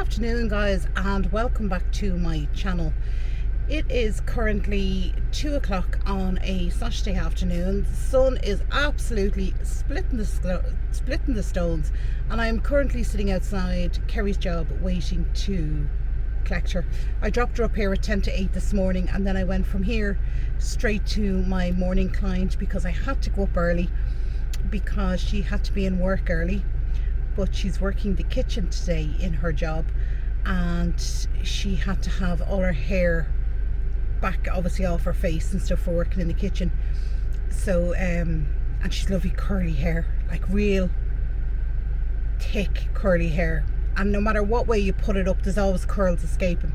afternoon, guys, and welcome back to my channel. It is currently 2 o'clock on a Saturday afternoon. The sun is absolutely splitting the stones, and I am currently sitting outside Kerry's job waiting to collect her. I dropped her up here at 10 to 8 this morning, and then I went from here straight to my morning client because I had to go up early because she had to be in work early. But she's working the kitchen today in her job, and she had to have all her hair back, obviously off her face and stuff, for working in the kitchen. So and she's lovely curly hair, like real thick curly hair, and no matter what way you put it up, there's always curls escaping.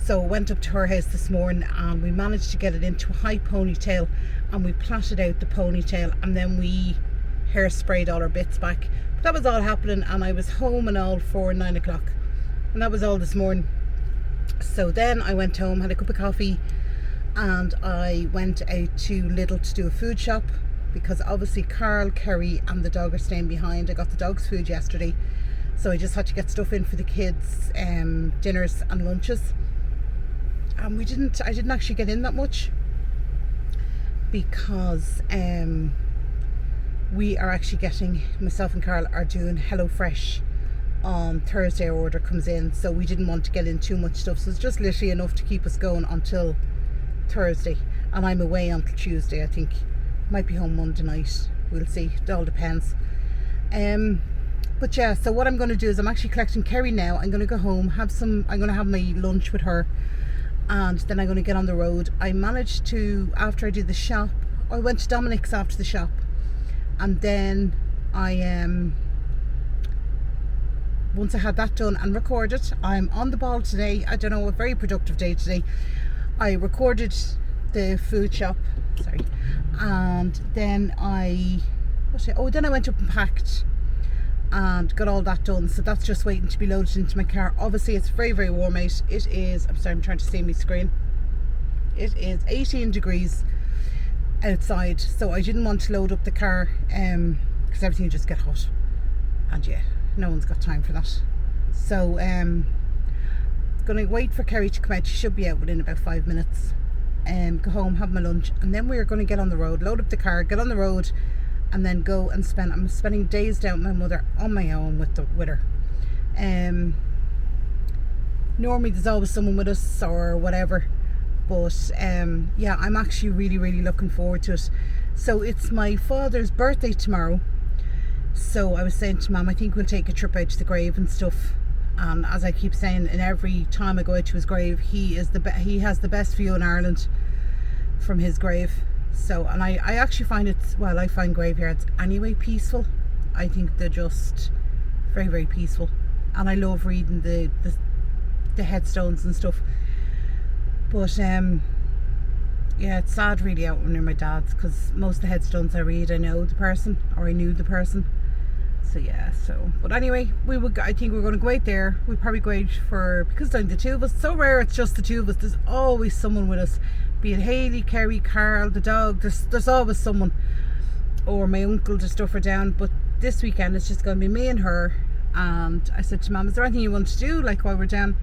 So I went up to her house this morning and we managed to get it into a high ponytail, and we plaited out the ponytail, and then we hairsprayed all her bits back. That was all happening, and I was home and all for 9 o'clock, and that was all this morning. So then I went home, had a cup of coffee, and I went out to Lidl to do a food shop because obviously Carl, Kerry and the dog are staying behind. I got the dog's food yesterday, so I just had to get stuff in for the kids, dinners and lunches. And I didn't actually get in that much because we are actually getting, myself and Carl are doing HelloFresh on Thursday. Our order comes in, so we didn't want to get in too much stuff, so it's just literally enough to keep us going until Thursday, and I'm away until Tuesday. I think might be home Monday night, we'll see, it all depends. But yeah, so what I'm going to do is I'm actually collecting Kerry now. I'm going to go home, I'm going to have my lunch with her, and then I'm going to get on the road. I managed to, after I did the shop, I went to Dominic's after the shop, and then once I had that done and recorded, I'm on the ball today. I don't know, a very productive day today. I recorded the food shop, and then I went up and packed and got all that done. So that's just waiting to be loaded into my car. Obviously it's very, very warm out. It is, I'm trying to see my screen. It is 18 degrees outside, so I didn't want to load up the car because everything just get hot, and yeah, no one's got time for that. So gonna wait for Kerry to come out. She should be out within about 5 minutes. Go home, have my lunch, and then we're going to get on the road, load up the car, get on the road, and then go and I'm spending days down with my mother on my own with her. Normally there's always someone with us or whatever, but yeah, I'm actually really, really looking forward to it. So it's my father's birthday tomorrow, so I was saying to Mum, I think we'll take a trip out to the grave and stuff. And as I keep saying, and every time I go out to his grave, he has the best view in Ireland from his grave. So, and I actually find I find graveyards anyway peaceful. I think they're just very, very peaceful, and I love reading the headstones and stuff. But yeah, it's sad really out near my dad's, because most of the headstones I read, I know the person, or I knew the person. So yeah, but anyway, I think we're going to go out there. We'll probably go out because then the two of us, so rare it's just the two of us, there's always someone with us, be it Hayley, Kerry, Carl, the dog, there's always someone, or my uncle to stuff her down. But this weekend it's just going to be me and her. And I said to Mum, is there anything you want to do, like, while we're down?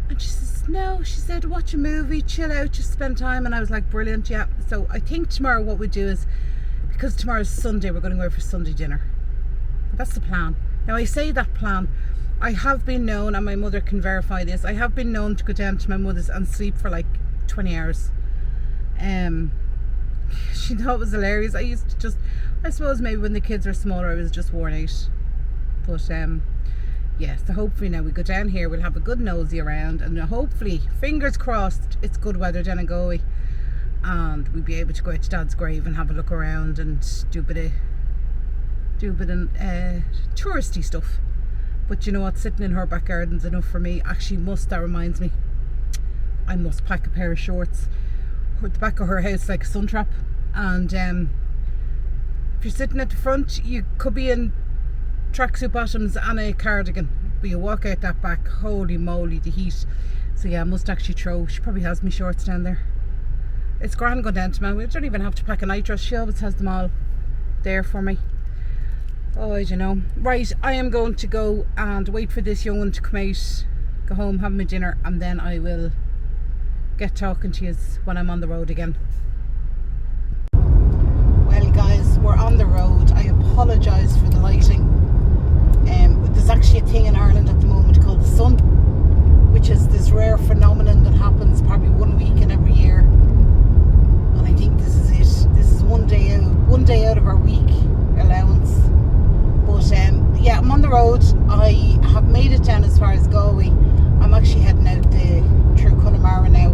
And she says no. She said, watch a movie, chill out, just spend time. And I was like, brilliant, yeah. So I think tomorrow what we do is, because tomorrow's Sunday, we're going to go out for Sunday dinner. That's the plan. Now I say that plan, I have been known, and my mother can verify this, I have been known to go down to my mother's and sleep for like 20 hours. She thought it was hilarious. I used to just, I suppose maybe when the kids were smaller I was just worn out. But yeah, so hopefully now we go down here, we'll have a good nosy around, and hopefully, fingers crossed, it's good weather down in Galway, and we'll be able to go out to Dad's grave and have a look around and do a bit of touristy stuff. But you know what, sitting in her back garden's enough for me. Actually, that reminds me, I must pack a pair of shorts. The back of her house like a sun trap, and if you're sitting at the front, you could be in tracksuit bottoms and a cardigan, but you walk out that back, holy moly, the heat. So yeah, I must actually throw, she probably has me shorts down there. It's grand going down to Mum. We don't even have to pack a night dress, she always has them all there for me. Oh, I don't know. Right, I am going to go and wait for this young one to come out go home, have my dinner, and then I will get talking to you when I'm on the road again. Well guys, we're on the road. I apologise for the lighting. There's actually a thing in Ireland at the moment called the sun, which is this rare phenomenon that happens probably 1 week in every year, and I think this is it. This is one day out of our week allowance. But yeah, I'm on the road. I have made it down as far as Galway. I'm actually heading out through Connemara now.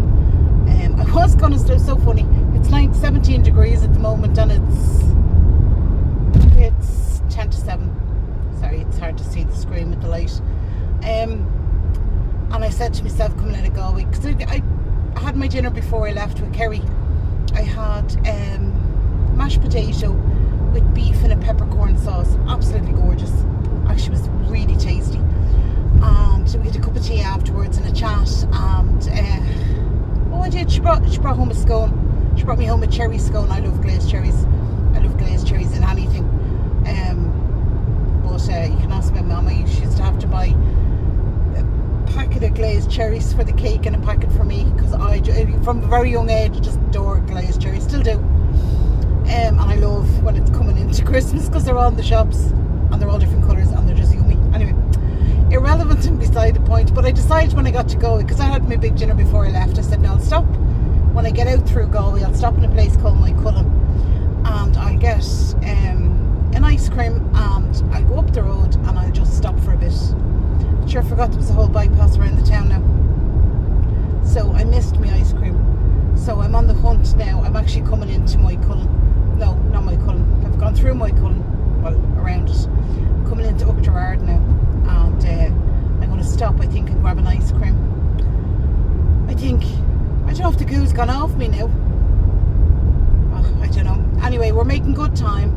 I was going to, it's so funny, it's 17 degrees at the moment, and it's 10 to 7. Sorry, it's hard to see the screen with the light. And I said to myself coming out of Galway, because I had my dinner before I left with Kerry. I had mashed potato with beef and a peppercorn sauce. Absolutely gorgeous. Actually was really tasty. And we had a cup of tea afterwards and a chat. And I did. She brought home a scone. She brought me home a cherry scone. I love glazed cherries. I love glazed cherries in anything. But you can ask my mama. She used to have to buy a packet of glazed cherries for the cake and a packet for me, because I, from a very young age, just adore glazed cherries. Still do. And I love when it's coming into Christmas, because they're all in the shops and they're all different colours and they're just yummy. Anyway, irrelevant and beside the point, but I decided when I got to Galway, because I had my big dinner before I left, I said no, I'll stop when I get out through Galway. I'll stop in a place called Moycullen and I'll get an ice cream, and I'll go up the road and I'll just stop for a bit. Sure, I forgot there was a whole bypass around the town now, so I missed my ice cream. So I'm on the hunt now. I'm actually coming into Moycullen. No, not Moycullen. I've gone through Moycullen, well, around it. I'm coming into Uachtarard now, and I'm going to stop, I think, and grab an ice cream. I don't know if the goo's gone off me now. Oh, I don't know. Anyway, we're making good time.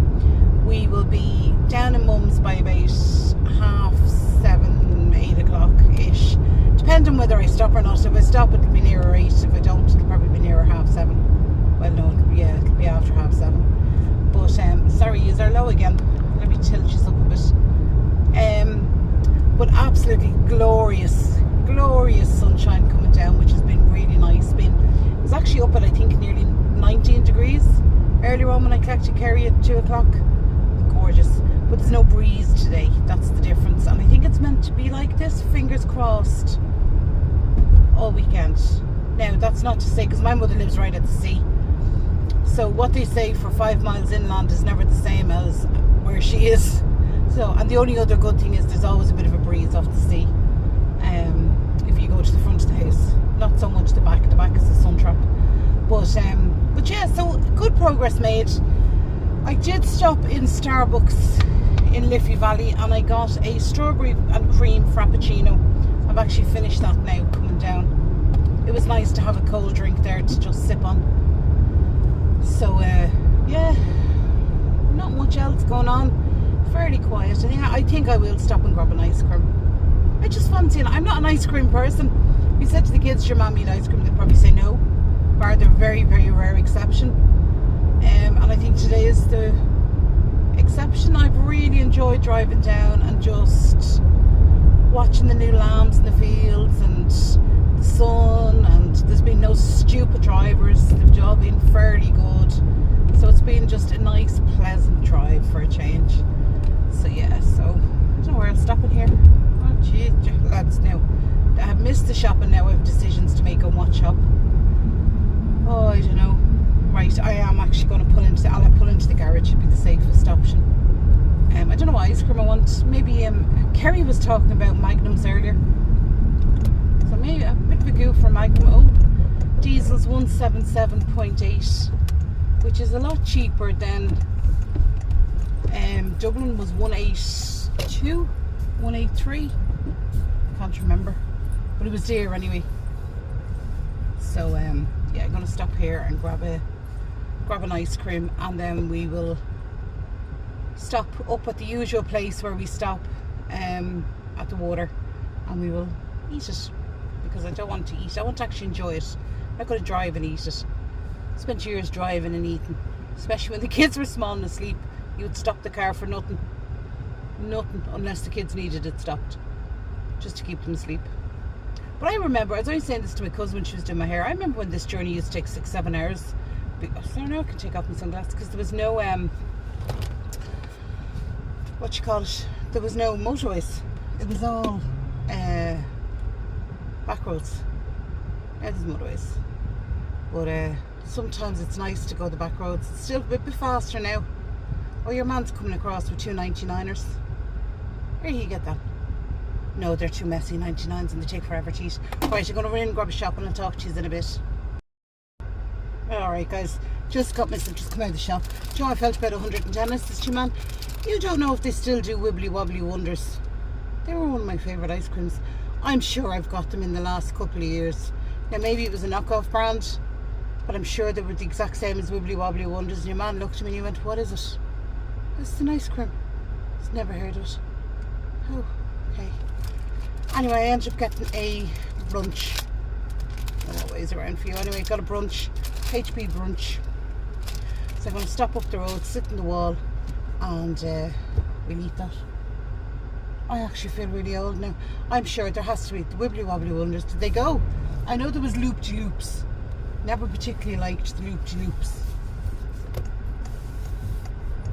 We will be down in Mum's by about 7:30, 8 o'clock-ish. Depending whether I stop or not. If I stop, it'll be nearer 8. If I don't, it'll probably be nearer 7:30. Well, no, yeah, it'll be after 7:30. But, sorry, is our low again? Let me tilt you up a bit. But absolutely glorious sunshine coming down, which has been really nice. It was actually up at, I think, nearly 19 degrees earlier on when I collected Kerry at 2 o'clock. Gorgeous. But there's no breeze today. That's the difference. And I think it's meant to be like this, fingers crossed, all weekend. Now, that's not to say, because my mother lives right at the sea. So what they say for 5 miles inland is never the same as where she is. So, and the only other good thing is there's always a bit of a breeze off the sea. If you go to the front of the house, not so much the back. The back is a sun trap. But yeah, so good progress made. I did stop in Starbucks in Liffey Valley and I got a strawberry and cream frappuccino. I've actually finished that now coming down. It was nice to have a cold drink there to just sip on. So yeah, not much else going on, fairly quiet. And yeah, I think I will stop and grab an ice cream. I just fancy it. I'm not an ice cream person. If you said to the kids, your mum eat ice cream, they'd probably say no, bar the very, very rare exception. And I think today is the exception. I've really enjoyed driving down and just watching the new lambs in the fields and the sun, and there's been no stupid drivers. They've all been fairly good. So it's been just a nice, pleasant drive for a change. So yeah, so I don't know where I'll stop in here. Oh gee, lads, now I have missed the shopping. Now I have decisions to make on what shop. Oh, I don't know. Right, I am actually going to pull into the garage. It'd be the safest option. I don't know what ice cream I want. Maybe Kerry was talking about Magnums earlier, so maybe a bit of a go for Magnum. Oh, diesel's 177.8, which is a lot cheaper than Dublin was 182, 183. Can't remember, but it was dear anyway. So yeah, I'm gonna stop here and grab an ice cream, and then we will stop up at the usual place where we stop at the water, and we will eat it, because I don't want to eat. I want to actually enjoy it. I'm not going to drive and eat it. Spent years driving and eating, especially when the kids were small and asleep. You would stop the car for nothing, unless the kids needed it stopped, just to keep them asleep. But I remember, I was only saying this to my cousin when she was doing my hair, I remember when this journey used to take 6-7 hours. So now I can take off my sunglasses because there was no, what you call it, there was no motorways. It was all back roads. Now there's motorways. But sometimes it's nice to go the back roads. It's still a bit faster now. Oh, your man's coming across with 2 99ers. Where do you get that? No, they're too messy, 99s, and they take forever to eat. Right, I'm going to run in and grab a shop and I'll talk to you in a bit. Alright guys, just got myself, just come out of the shop. Do you know, I felt about 110. I says to you, man, you don't know if they still do wibbly wobbly wonders. They were one of my favourite ice creams. I'm sure I've got them in the last couple of years. Now maybe it was a knockoff brand, but I'm sure they were the exact same as wibbly wobbly wonders. And your man looked at me and he went, what is it? It's an ice cream. He's never heard of it. Oh, okay. Anyway, I ended up getting a brunch. I'm always around for you. Anyway, got a brunch, HB brunch. So I'm going to stop up the road, sit in the wall, and we'll eat that. I actually feel really old now. I'm sure there has to be the wibbly wobbly wonders. Did they go? I know there was loop-de-loops. Never particularly liked the loop-de-loops.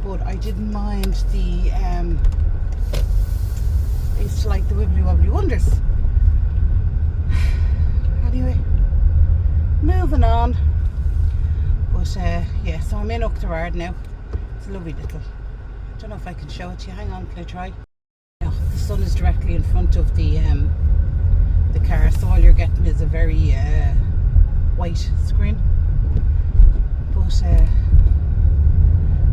But I didn't mind the I used to like the wibbly wobbly wonders. Anyway, moving on. But yeah, so I'm in Uachtarard now. It's a lovely little, I don't know if I can show it to you. Hang on, can I try? No, the sun is directly in front of the car, so all you're getting is a very white screen. But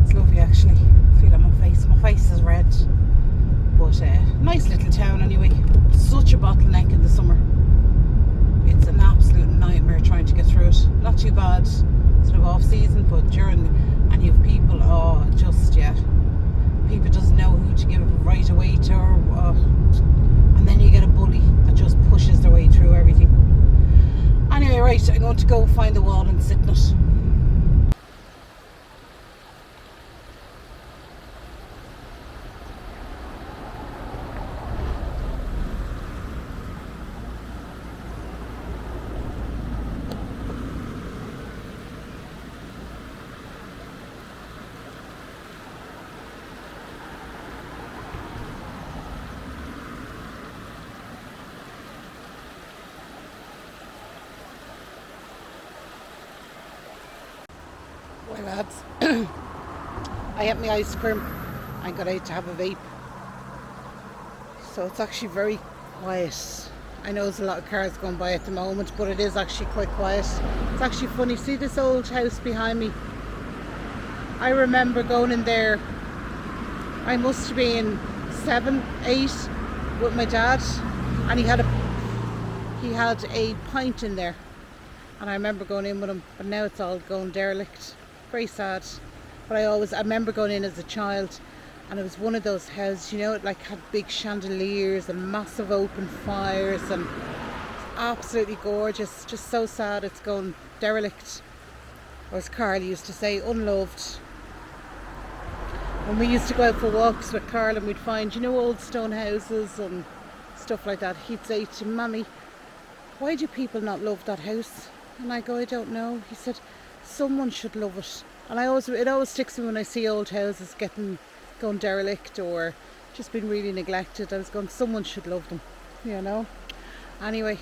it's lovely actually. I feel it on my face. My face is red. But nice little town anyway. Such a bottleneck in the summer. It's an absolute nightmare trying to get through it. Not too bad sort of off season, but during, and you have people, oh just, yeah, people doesn't know who to give right away to, and then you get a bully that just pushes their way through everything. Anyway, right, I'm going to go find the wall and sit in it. Well lads, I ate my ice cream. I got out to have a vape. So it's actually very quiet. I know there's a lot of cars going by at the moment, but it is actually quite quiet. It's actually funny, see this old house behind me? I remember going in there, I must have been 7, 8 with my dad, and he had a pint in there. And I remember going in with him, but now it's all going derelict. Very sad. But I remember going in as a child, and it was one of those houses, you know, it like had big chandeliers and massive open fires, and it's absolutely gorgeous. Just so sad it's going derelict, or as Carl used to say, unloved. When we used to go out for walks with Carl and we'd find, you know, old stone houses and stuff like that, he'd say to Mammy, why do people not love that house? And I go, I don't know. He said, someone should love it. And it always sticks to me when I see old houses going derelict or just been really neglected. I was going, someone should love them, you know. Anyway,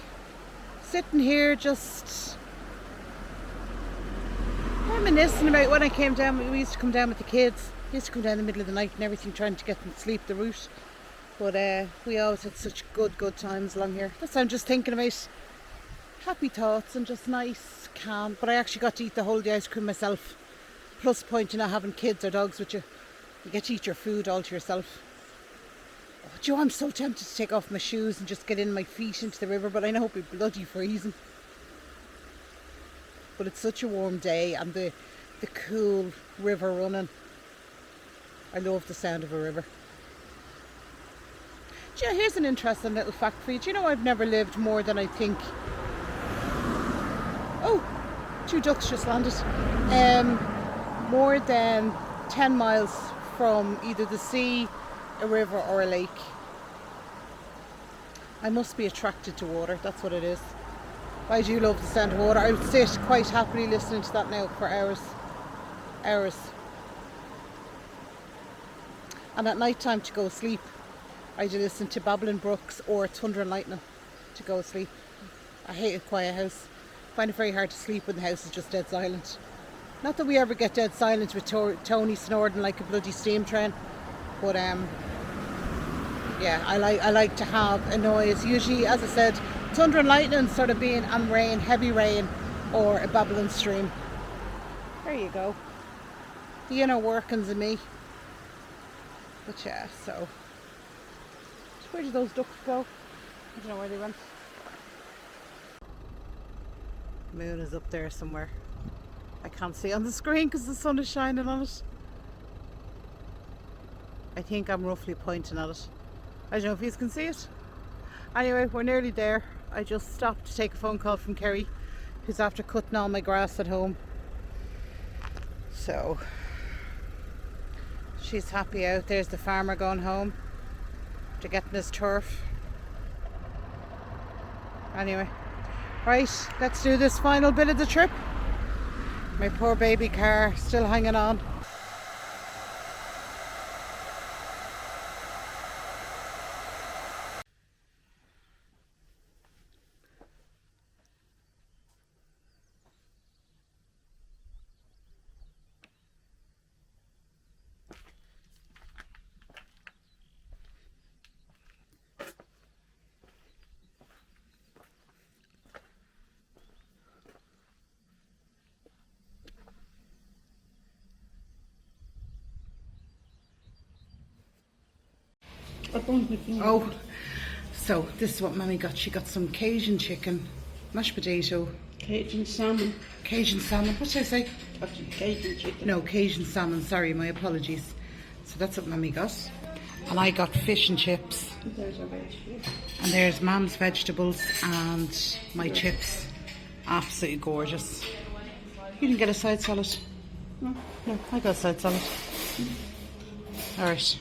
sitting here just reminiscing about when I came down. We used to come down with the kids. We used to come down in the middle of the night and everything, trying to get them to sleep the route. But we always had such good times along here. That's what I'm just thinking about. Happy thoughts and just nice, calm. But I actually got to eat the whole of the ice cream myself. Plus point in not having kids or dogs with you. You get to eat your food all to yourself. Oh, do you know, I'm so tempted to take off my shoes and just get in my feet into the river, but I know it'll be bloody freezing. But it's such a warm day and the cool river running. I love the sound of a river. Do you know, here's an interesting little fact for you. Do you know I've never lived more than I think... Oh, 2 ducks just landed. More than 10 miles from either the sea, a river or a lake. I must be attracted to water, that's what it is. I do love the sound of water. I would sit quite happily listening to that now for hours. Hours. And at night time to go to sleep, I do listen to babbling brooks or thunder and lightning to go to sleep. I hate a quiet house. I find it very hard to sleep when the house is just dead silent. Not that we ever get dead silent with Tony snoring like a bloody steam train, but yeah, I like to have a noise. Usually, as I said, thunder and lightning sort of being and rain, heavy rain, or a babbling stream. There you go. The inner workings of me. But yeah, so where did those ducks go? I don't know where they went. The moon is up there somewhere. I can't see on the screen because the sun is shining on it. I think I'm roughly pointing at it. I don't know if you can see it. Anyway, we're nearly there. I just stopped to take a phone call from Kerry, who's after cutting all my grass at home. So she's happy out. There's the farmer going home to getting his turf. Anyway, right, let's do this final bit of the trip. My poor baby car still hanging on. Oh, so this is what Mummy got. She got some Cajun chicken, mashed potato. Cajun salmon. Cajun salmon. What did I say? Cajun chicken. No, Cajun salmon. Sorry, my apologies. So that's what Mummy got. And I got fish and chips. There's a veg. And there's Mum's vegetables and my chips. Absolutely gorgeous. You didn't get a side salad? No. No, I got a side salad. Alright.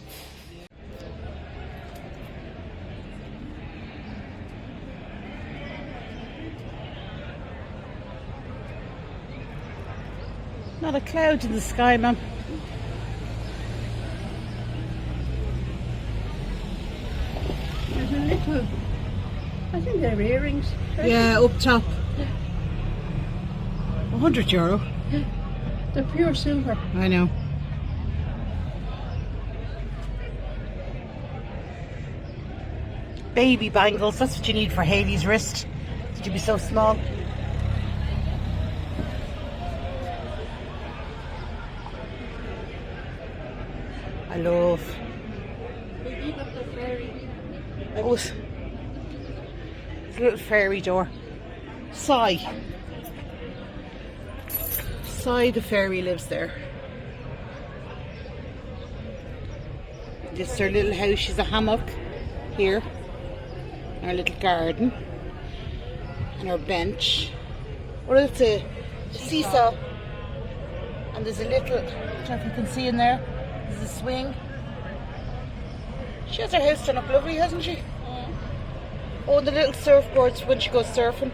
Not a cloud in the sky, Mum. There's a little, I think they're earrings. Yeah, up top. €100. They're pure silver. I know. Baby bangles, that's what you need for Hayley's wrist. Did you be so small? I love. Oh, it's a little fairy door. Sigh the fairy lives there. This is her little house. She's a hammock here. And her little garden. And her bench. Or it's a seesaw. And there's a little, I don't know if you can see in there, there's a swing. She has her house done up lovely, hasn't she? Oh, and the little surfboards when she goes surfing.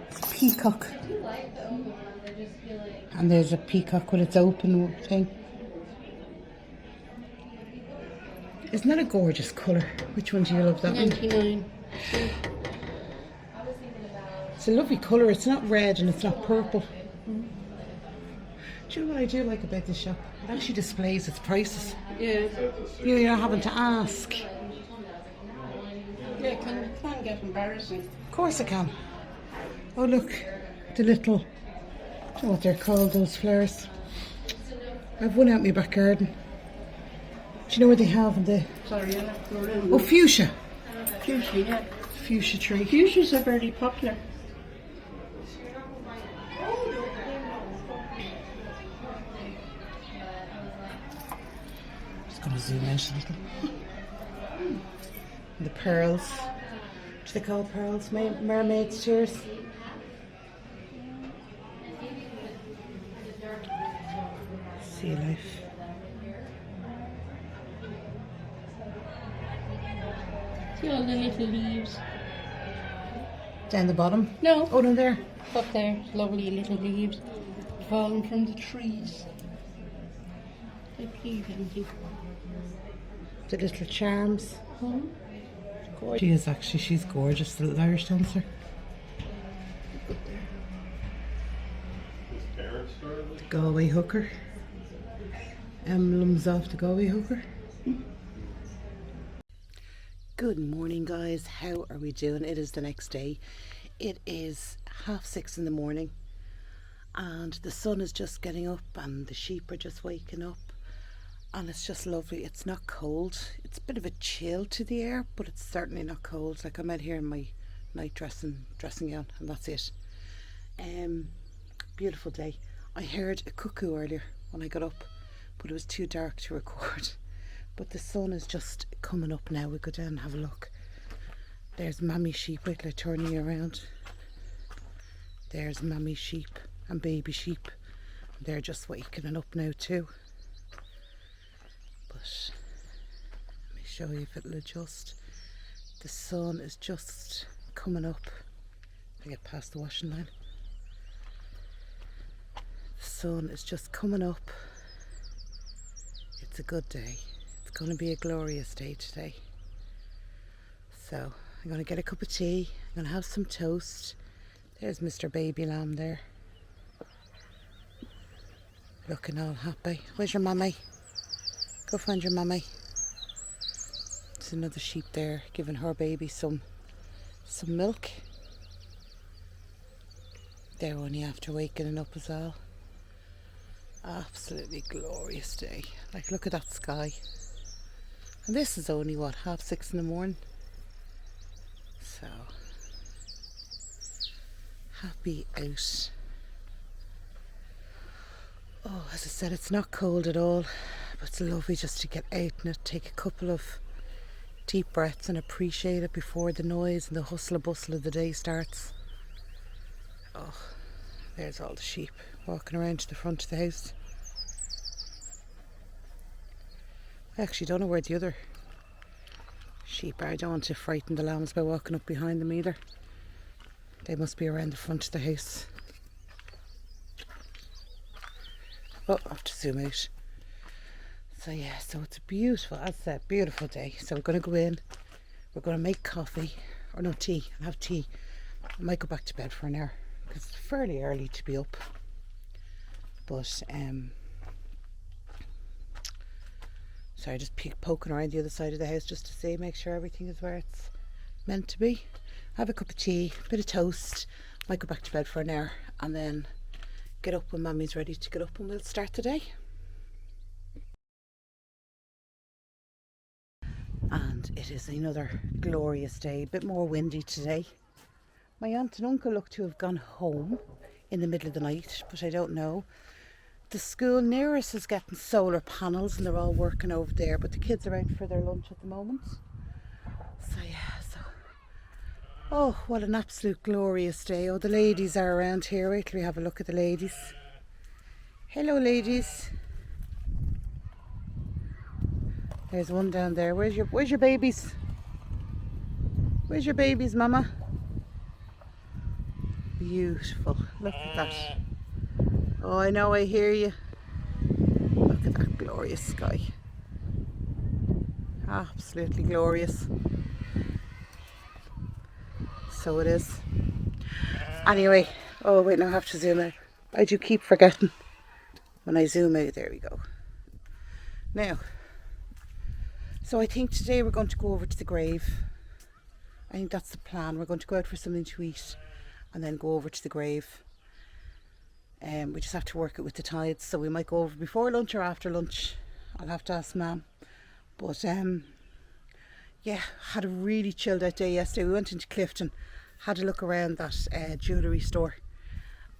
It's a peacock. And there's a peacock with its open thing. Isn't that a gorgeous colour? Which one do you love, that 99. one? It's a lovely colour. It's not red and it's not purple. Do you know what I do like about this shop? It actually displays its prices. Yeah. You're not having to ask. Yeah, it can get embarrassing. Of course I can. Oh look, the little, I don't know what they're called, those flowers. I've one out in my back garden. Do you know what they have in the... Sorry, I'll have to go around. Oh, fuchsia. Fuchsia, yeah. Fuchsia tree. Fuchsias are very popular. Just going to zoom out a little. The pearls. What do they call pearls? Mermaid's tears. Sea life. See all the little leaves. Down the bottom? No, Oh, no, there. up there, lovely little leaves falling from the trees. They leave empty. The little charms. Oh, She is actually, she's gorgeous, the little Irish dancer. Galway hooker. Emblems of the Galway hooker. Good morning, guys. How are we doing? It is the next day. It is 6:30 in the morning and the sun is just getting up and the sheep are just waking up, and it's just lovely. It's not cold. It's a bit of a chill to the air, but it's certainly not cold. Like, I'm out here in my night dressing gown and that's it. Beautiful day. I heard a cuckoo earlier when I got up, but it was too dark to record. But the sun is just coming up now. We go down and have a look. There's mammy sheep. Wait till I turn you around. There's mammy sheep and baby sheep. They're just waking up now too. But let me show you if it'll adjust. The sun is just coming up. I get past the washing line. The sun is just coming up. It's a good day. It's going to be a glorious day today. So I'm going to get a cup of tea. I'm going to have some toast. There's Mr. Baby Lamb there, looking all happy. Where's your mummy? Go find your mummy. There's another sheep there giving her baby some milk. They're only after waking up as well. Absolutely glorious day. Like, look at that sky. And this is only, what, 6:30 in the morning? So, happy out. Oh, as I said, it's not cold at all, but it's lovely just to get out and take a couple of deep breaths and appreciate it before the noise and the hustle and bustle of the day starts. Oh, there's all the sheep walking around to the front of the house. I actually don't know where the other sheep are. I don't want to frighten the lambs by walking up behind them either. They must be around the front of the house. Oh, I have to zoom out. So yeah, so it's a beautiful, as I said, beautiful day. So we're going to go in, we're going to make coffee, or no, tea, and have tea. I might go back to bed for an hour because it's fairly early to be up. But sorry, just poking around the other side of the house just to see, make sure everything is where it's meant to be. Have a cup of tea, a bit of toast, might go back to bed for an hour and then get up when Mummy's ready to get up and we'll start the day. And it is another glorious day, a bit more windy today. My aunt and uncle look to have gone home in the middle of the night, but I don't know. The school near us is getting solar panels and they're all working over there, but the kids are out for their lunch at the moment. So yeah, so oh, what an absolute glorious day. Oh, the ladies are around here. Wait till we have a look at the ladies. Hello, ladies. There's one down there. Where's your babies? Where's your babies, Mama? Beautiful. Look at that. Oh, I know, I hear you. Look at that glorious sky. Absolutely glorious. So it is. Anyway, oh wait, now I have to zoom out. I do keep forgetting. When I zoom out, there we go. Now, so I think today we're going to go over to the grave. I think that's the plan. We're going to go out for something to eat and then go over to the grave. We just have to work it with the tides, so we might go over before lunch or after lunch. I'll have to ask Mum. But yeah, had a really chilled out day yesterday. We went into Clifden, had a look around that jewellery store,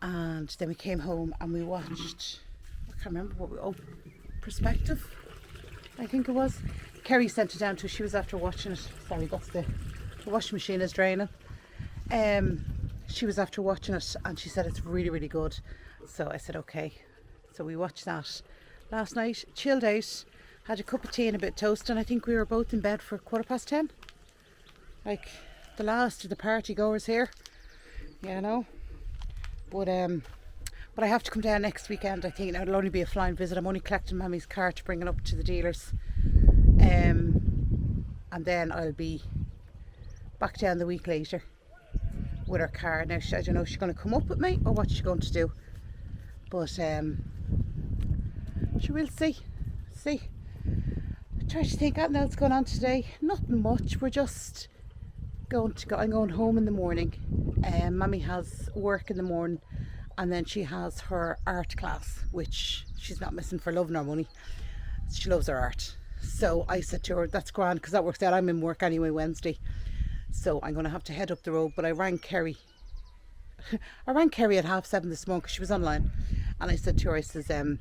and then we came home and we watched, I can't remember what we, oh, Perspective, I think it was. Kerry sent it down to us. She was after watching it. Sorry, that's the washing machine is draining. She was after watching it and she said it's really, really good. So I said okay. So we watched that last night, chilled out, had a cup of tea and a bit of toast, and I think we were both in bed for 10:15. like the last of the party goers here, you know. But I have to come down next weekend, I think. Now it'll only be a flying visit. I'm only collecting Mammy's car to bring it up to the dealers. And then I'll be back down the week later with her car. Now I don't know if she's going to come up with me or what she's going to do. But she will see. I try to think what else going on today. Nothing much. We're just I'm going home in the morning. Mammy has work in the morning, and then she has her art class, which she's not missing for love nor money. She loves her art. So I said to her, that's grand, because that works out. I'm in work anyway Wednesday, so I'm going to have to head up the road. But I rang Kerry at 7:30 this morning because she was online, and I said to her, I says, have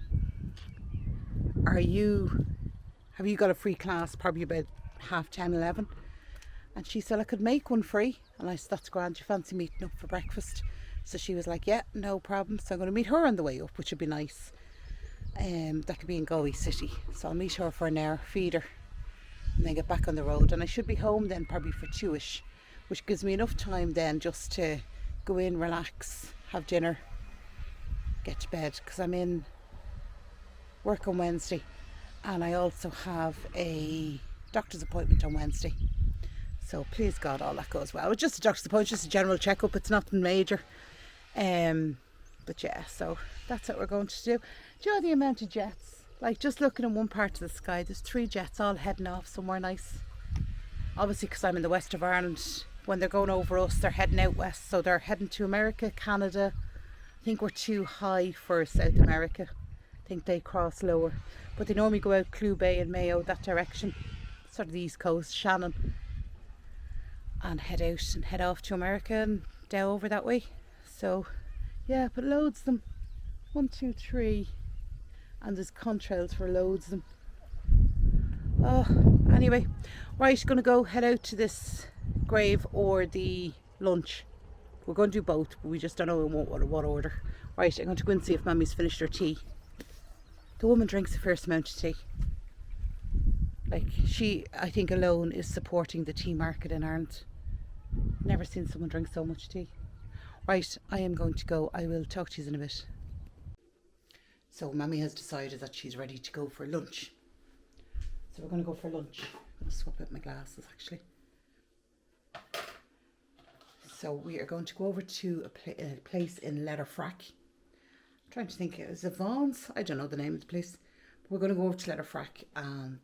you got a free class probably about 10:30, 11? And she said I could make one free, and I said, that's grand, you fancy meeting up for breakfast? So she was like, yeah, no problem. So I'm going to meet her on the way up, which would be nice. That'll be in Galway City, so I'll meet her for an hour, feed her, and then get back on the road. And I should be home then probably for 2ish, which gives me enough time then just to go in, relax, have dinner, get to bed, because I'm in work on Wednesday, and I also have a doctor's appointment on Wednesday. So please God all that goes well. It's just a doctor's appointment, just a general checkup, it's nothing major. But yeah, so that's what we're going to do. Do you know the amount of jets? Like, just looking in one part of the sky, there's 3 jets all heading off somewhere nice. Obviously, because I'm in the west of Ireland, when they're going over us, they're heading out west. So they're heading to America, Canada. I think we're too high for South America. I think they cross lower. But they normally go out Clew Bay and Mayo, that direction. Sort of the east coast, Shannon. And head out and head off to America and down over that way. So yeah, but loads of them. 1, 2, 3, and there's contrails for loads of them. Oh, anyway, right, gonna go head out to this grave or the lunch. We're going to do both, but we just don't know in what order. Right, I'm going to go and see if Mammy's finished her tea. The woman drinks a fair amount of tea. Like, she, I think alone, is supporting the tea market in Ireland. Never seen someone drink so much tea. Right, I am going to go. I will talk to you in a bit. So Mammy has decided that she's ready to go for lunch. So we're going to go for lunch. I'm going to swap out my glasses actually. So we are going to go over to a place in Letterfrack. I'm trying to think, is it Vaughan's? I don't know the name of the place. But we're going to go over to Letterfrack and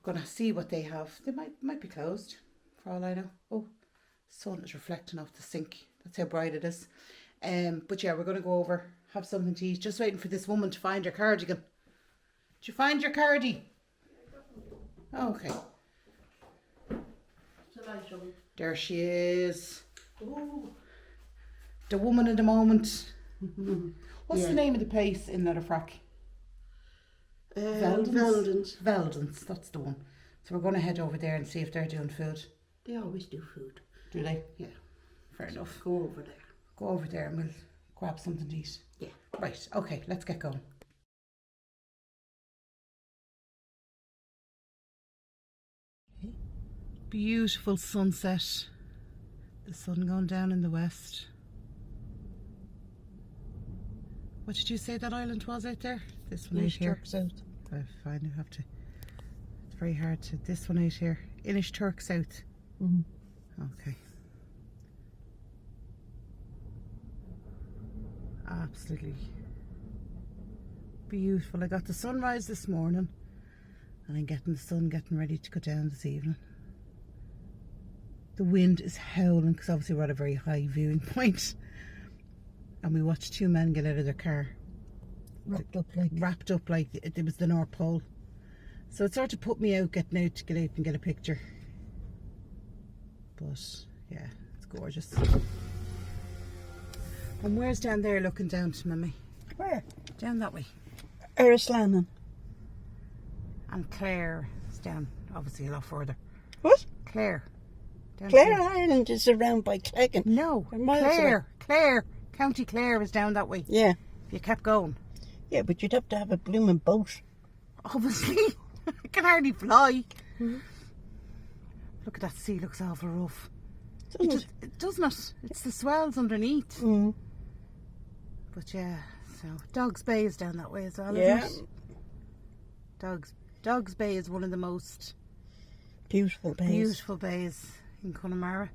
we're going to see what they have. They might be closed for all I know. Oh, sun is reflecting off the sink. That's how bright it is. But yeah, we're going to go over, have something to eat. Just waiting for this woman to find her cardigan. Did you find your cardi? Okay. There she is. Ooh. The woman of the moment. What's the name of the place in Letterfrack? Veldon's, that's the one. So we're going to head over there and see if they're doing food. They always do food. Do they? Yeah. Fair enough. Go over there. Go over there and we'll grab something to eat. Yeah. Right, okay, let's get going. Beautiful sunset. The sun going down in the west. What did you say that island was out there? This one out here. Turks out. I find I have to. It's very hard to. This one out here. Inishturk South. Okay. Absolutely beautiful. I got the sunrise this morning and I'm getting the sun getting ready to go down this evening. The wind is howling because obviously we're at a very high viewing point and we watched 2 men get out of their car wrapped up like it was the North Pole. So it sort of put me out getting out to get out and get a picture. But yeah, it's gorgeous. And where's down there looking down to Mummy? Where? Down that way. Erislanen. And Clare is down, obviously a lot further. What? Clare. Down Clare here. Island is around by Cleggan. No, Clare. County Clare is down that way. Yeah. If you kept going. Yeah, but you'd have to have a blooming boat. Obviously. I can hardly fly. Look at that sea, looks awful rough. Doesn't it? It doesn't it? It's the swells underneath. Mm. But yeah, so Dogs Bay is down that way as well, Yeah. isn't it? Dogs Bay is one of the most Beautiful bays. beautiful bays in Connemara.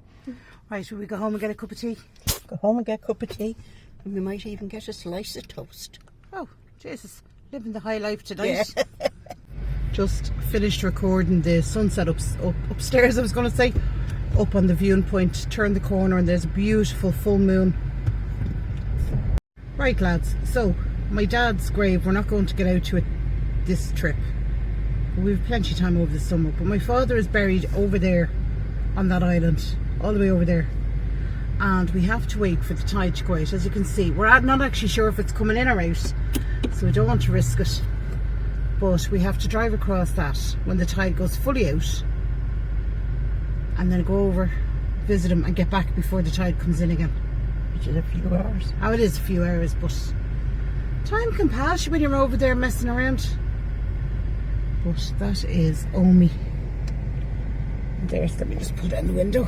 Right, will we go home and get a cup of tea? Go home and get a cup of tea, and we might even get a slice of toast. Oh, Jesus, living the high life tonight. Yeah. Just finished recording the sunset upstairs, I was going to say, up on the viewing point. Turn the corner and there's a beautiful full moon. Right, lads, so my dad's grave, we're not going to get out to it this trip. We've plenty of time over the summer, but my father is buried over there on that island, all the way over there. And we have to wait for the tide to go out. As you can see, we're not actually sure if it's coming in or out, so we don't want to risk it. But we have to drive across that when the tide goes fully out, and then go over, visit him, and get back before the tide comes in again. Which is a few hours. Oh, it is a few hours, but time can pass when you're over there messing around. But that is Omi. There's, let me just put it in the window.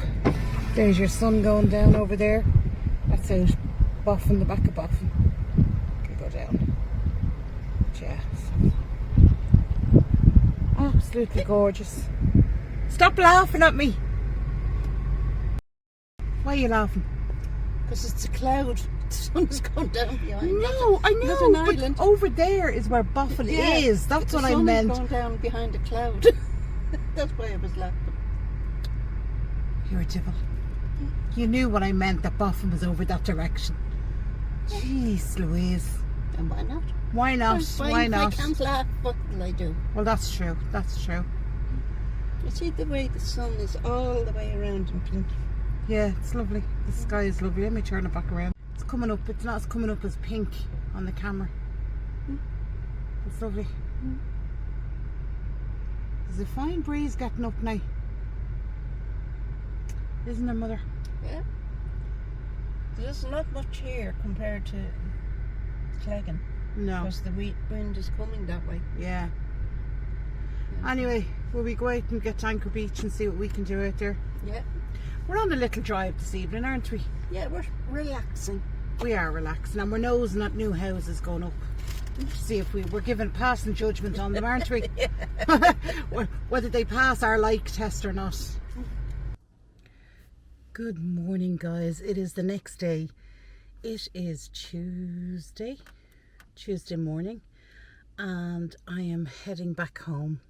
There's your sun going down over there. That's out Boffin, the back of Boffin. Can go down. But yeah, so absolutely gorgeous. Stop laughing at me. Why are you laughing? Because it's a cloud. The sun's going down behind. No, I know, not an but island. over there is where Boffin is. That's what I meant. The sun is going down behind a cloud. That's why I was laughing. You're a devil. You knew what I meant, that Boffin was over that direction. Jeez Louise. And why not? Why not? I'm fine. Why If not? I can't laugh, what will I do? Well, that's true. That's true. You see the way the sun is all the way around in pink. Yeah, it's lovely. The sky is lovely. Let me turn it back around. It's coming up. It's not as coming up as pink on the camera. It's lovely. There's a fine breeze getting up now. Isn't there, Mother? Yeah. There's not much here compared to Clifden. No. Because the wind is coming that way. Yeah. Anyway, will we go out and get to Anchor Beach and see what we can do out there? Yeah. We're on a little drive this evening, aren't we? Yeah, we're relaxing. We are relaxing, and we're nosing at new houses going up. See if we're giving passing judgment on them, aren't we? Whether they pass our like test or not. Good morning, guys. It is the next day. It is Tuesday morning, and I am heading back home.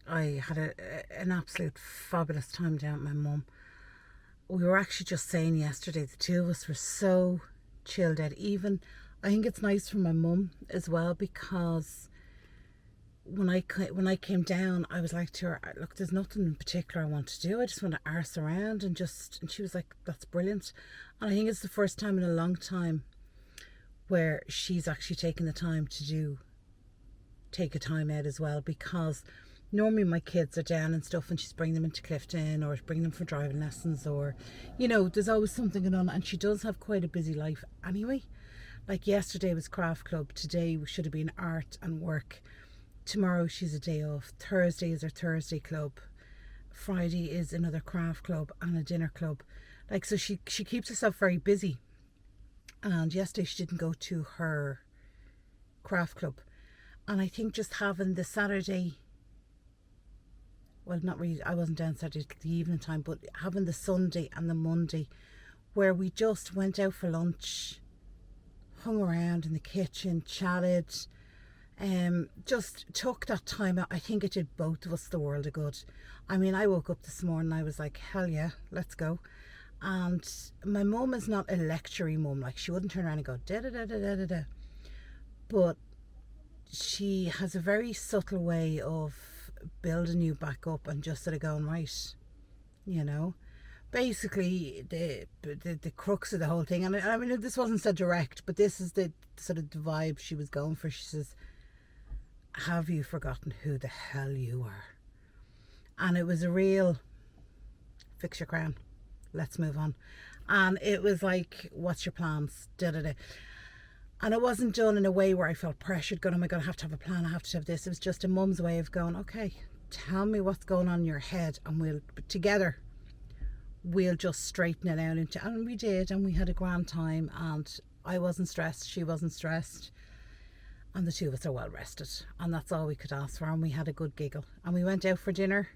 I had an absolute fabulous time down with my mum. We were actually just saying yesterday, the two of us were so chilled out. Even, I think it's nice for my mum as well, because when I came down, I was like to her, look, there's nothing in particular I want to do. I just want to arse around and she was like, that's brilliant. And I think it's the first time in a long time where she's actually taken the time to take a time out as well, because normally my kids are down and stuff and she's bringing them into Clifden or bringing them for driving lessons, or, you know, there's always something going on, and she does have quite a busy life anyway. Like yesterday was craft club, today should have been art and work, tomorrow she's a day off, Thursday is her Thursday club, Friday is another craft club and a dinner club. Like, so she keeps herself very busy. And yesterday she didn't go to her craft club, and I think just having the Saturday, well, not really, I wasn't down Saturday till the evening time, but having the Sunday and the Monday where we just went out for lunch, hung around in the kitchen, chatted, just took that time out. I think it did both of us the world of good. I mean, I woke up this morning, I was like, hell yeah, let's go. And my mum is not a lectury mum, like she wouldn't turn around and go da da da da da da da, but she has a very subtle way of building you back up and just sort of going, right, you know, basically the crux of the whole thing. And I mean, this wasn't so direct, but this is the sort of the vibe she was going for. She says, have you forgotten who the hell you are? And it was a real fix your crown, let's move on. And it was like, what's your plans, da da da. And it wasn't done in a way where I felt pressured, going, oh my God, I have to have a plan, I have to have this. It was just a mum's way of going, okay, tell me what's going on in your head, and we'll just straighten it out into. And we did, and we had a grand time, and I wasn't stressed, she wasn't stressed, and the two of us are well rested, and that's all we could ask for. And we had a good giggle, and we went out for dinner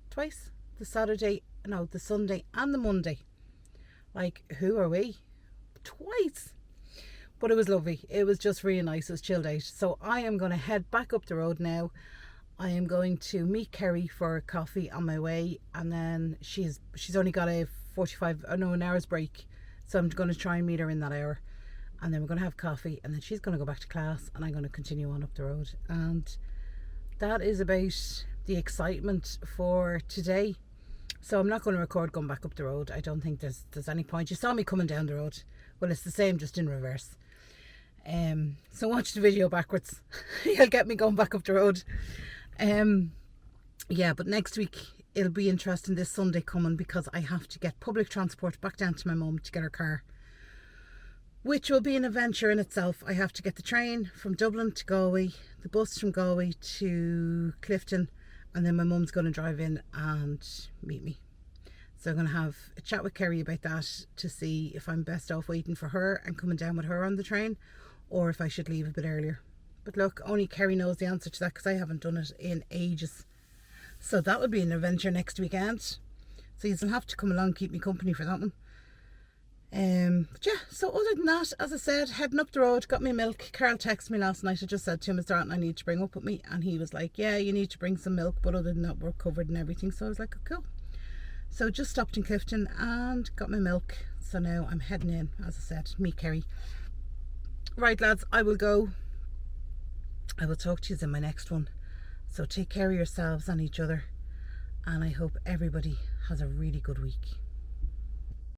twice, the Sunday and the Monday. Like, who are we? Twice. But it was lovely. It was just really nice. It was chilled out. So I am going to head back up the road now. I am going to meet Kerry for coffee on my way, and then she's only got an hour's break, so I'm going to try and meet her in that hour, and then we're going to have coffee, and then she's going to go back to class, and I'm going to continue on up the road. And that is about the excitement for today. So I'm not going to record going back up the road. I don't think there's any point. You saw me coming down the road. Well, it's the same, just in reverse. So watch the video backwards. You'll get me going back up the road. Yeah, but next week it'll be interesting, this Sunday coming, because I have to get public transport back down to my mum to get her car, which will be an adventure in itself. I have to get the train from Dublin to Galway, the bus from Galway to Clifden, and then my mum's going to drive in and meet me. So I'm going to have a chat with Kerry about that to see if I'm best off waiting for her and coming down with her on the train, or if I should leave a bit earlier. But look, only Kerry knows the answer to that, because I haven't done it in ages. So that would be an adventure next weekend. So you'll have to come along, keep me company for that one. But yeah, so other than that, as I said, heading up the road, got me milk. Carl texted me last night. I just said to him, is there anything I need to bring up with me? And he was like, yeah, you need to bring some milk, but other than that, we're covered and everything. So I was like, oh, cool. So just stopped in Clifden and got my milk. So now I'm heading in, as I said, meet Kerry. Right, lads, I will go. I will talk to you in my next one. So take care of yourselves and each other, and I hope everybody has a really good week.